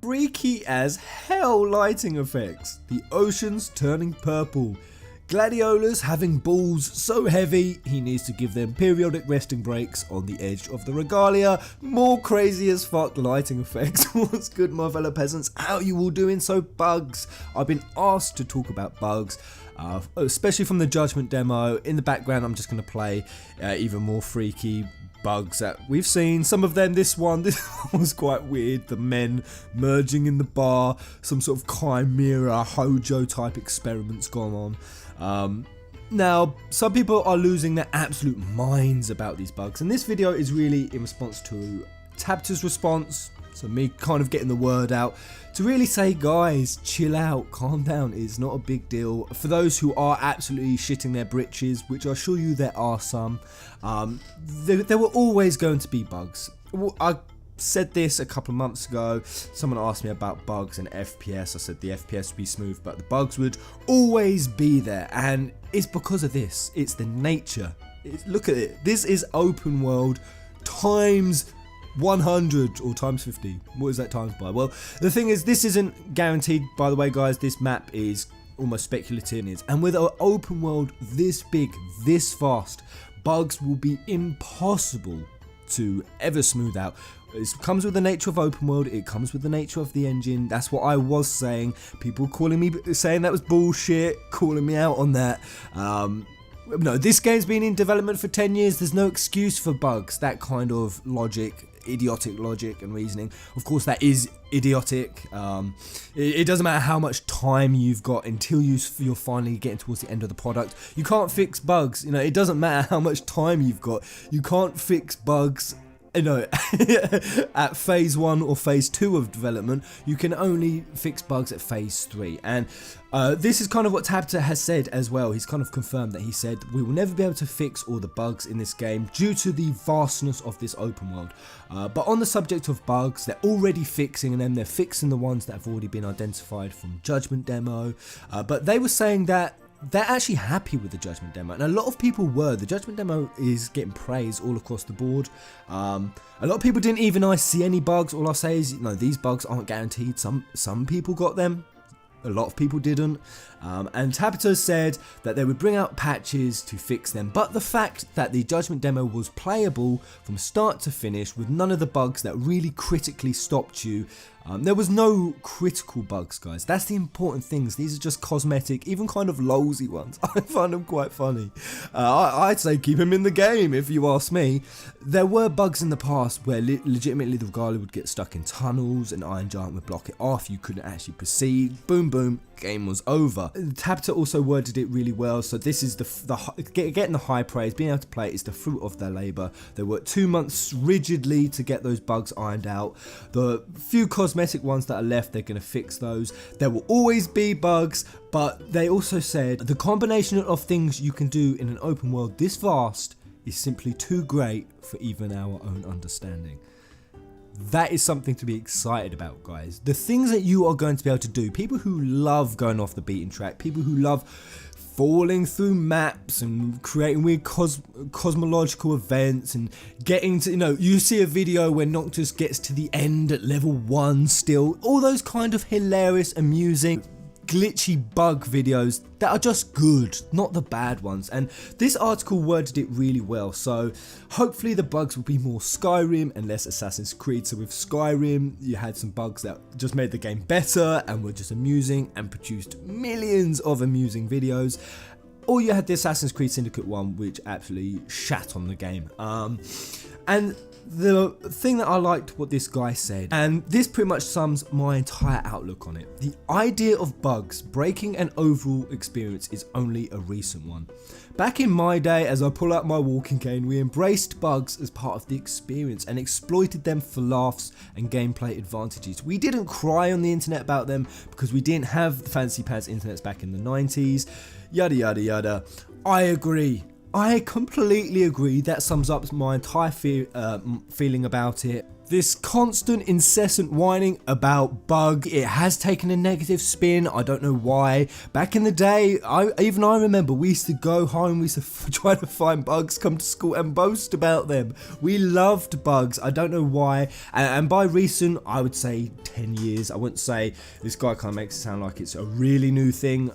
freaky as hell lighting effects. The oceans turning purple. Gladiolus having balls so heavy he needs to give them periodic resting breaks on the edge of the regalia. More crazy as fuck lighting effects. What's good, my fellow peasants? How you all doing? So bugs. I've been asked to talk about bugs, especially from the Judgment demo. In the background I'm just going to play even more freaky bugs that we've seen. Some of them, this one was quite weird. The men merging in the bar, some sort of chimera Hojo type experiments going on. Now, some people are losing their absolute minds about these bugs, and this video is really in response to Tabata's response, so me kind of getting the word out to really say, guys, chill out, calm down, it's not a big deal. For those who are absolutely shitting their britches, which I assure you there are some, there were always going to be bugs. I said this a couple of months ago. Someone asked me about bugs and FPS. I said the FPS would be smooth, but the bugs would always be there, and it's because of this. It's the nature. Look at it. This is open world times 100 or times 50. What is that times by? Well, the thing is, this isn't guaranteed, by the way, guys. This map is almost speculative, and with an open world this big, this fast, bugs will be impossible to ever smooth out. It comes with the nature of open world, it comes with the nature of the engine. That's what I was saying. People calling me, saying that was bullshit, calling me out on that. No, this game's been in development for 10 years. There's no excuse for bugs. That kind of logic, idiotic logic and reasoning, of course that is idiotic. It doesn't matter how much time you've got until you're finally getting towards the end of the product. You can't fix bugs. You know, it doesn't matter how much time you've got. You can't fix bugs, you know, at phase 1 or phase 2 of development. You can only fix bugs at phase 3, and this is kind of what Tabata has said as well. He's kind of confirmed that. He said we will never be able to fix all the bugs in this game due to the vastness of this open world, but on the subject of bugs, they're already fixing them. They're fixing the ones that have already been identified from Judgment demo, but they were saying that they're actually happy with the Judgment demo, and a lot of people were. The Judgment demo is getting praise all across the board. A lot of people didn't even see any bugs. All I'll say is, you know, these bugs aren't guaranteed. Some people got them, a lot of people didn't, and Tabata said that they would bring out patches to fix them, but the fact that the Judgment demo was playable from start to finish with none of the bugs that really critically stopped you. There was no critical bugs, guys. That's the important things. These are just cosmetic, even kind of lolsy ones. I find them quite funny. I'd say keep them in the game, if you ask me. There were bugs in the past where legitimately the Regalia would get stuck in tunnels, and Iron Giant would block it off. You couldn't actually proceed. Boom, boom, game was over. Tabata also worded it really well. So this is getting the high praise, being able to play it is the fruit of their labour. They worked 2 months rigidly to get those bugs ironed out. The few cosmetic ones that are left, they're going to fix those. There will always be bugs, but they also said the combination of things you can do in an open world this vast is simply too great for even our own understanding. That is something to be excited about, guys. The things that you are going to be able to do, people who love going off the beaten track, people who love falling through maps and creating weird cosmological events and getting to, you know, you see a video where Noctis gets to the end at level 1 still, all those kind of hilarious, amusing, glitchy bug videos that are just good, not the bad ones. And this article worded it really well, so hopefully the bugs will be more Skyrim and less Assassin's Creed. So with Skyrim you had some bugs that just made the game better and were just amusing and produced millions of amusing videos, or you had the Assassin's Creed Syndicate one, which absolutely shat on the game. And the thing that I liked what this guy said, and this pretty much sums my entire outlook on it. The idea of bugs breaking an overall experience is only a recent one. Back in my day, as I pull out my walking cane, we embraced bugs as part of the experience and exploited them for laughs and gameplay advantages. We didn't cry on the internet about them because we didn't have the fancy pants internets back in the 90s, yada yada yada. I agree. I completely agree. That sums up my entire feeling about it. This constant, incessant whining about bug, it has taken a negative spin. I don't know why. Back in the day, I remember we used to go home, we used to try to find bugs, come to school and boast about them. We loved bugs. I don't know why. And by recent, I would say 10 years. I wouldn't say, this guy kind of makes it sound like it's a really new thing.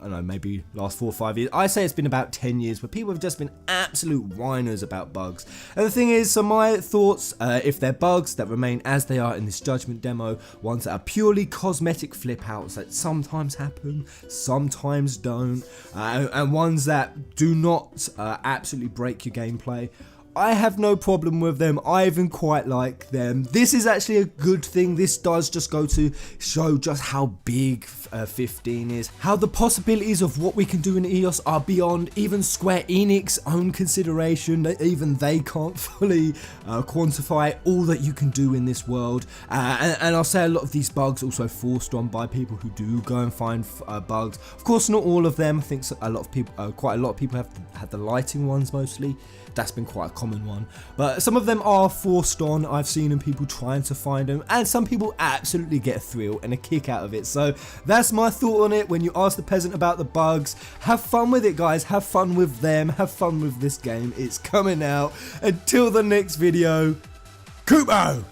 I don't know, maybe last 4 or 5 years. I say it's been about 10 years where people have just been absolute whiners about bugs. And the thing is, so my thoughts, if they're bugs that remain as they are in this Judgment demo, ones that are purely cosmetic flip outs that sometimes happen, sometimes don't, and ones that do not absolutely break your gameplay, I have no problem with them. I even quite like them. This is actually a good thing. This does just go to show just how big 15 is, how the possibilities of what we can do in EOS are beyond even Square Enix own consideration. Even they can't fully quantify all that you can do in this world. And I'll say a lot of these bugs also forced on by people who do go and find bugs. Of course, not all of them. I think a lot of people, quite a lot of people have had the lighting ones mostly. That's been quite a common one, but some of them are forced on. I've seen people trying to find them, and some people absolutely get a thrill and a kick out of it. So that's my thought on it. When you ask the peasant about the bugs, have fun with it, guys. Have fun with them. Have fun with this game. It's coming out. Until the next video, Kupo!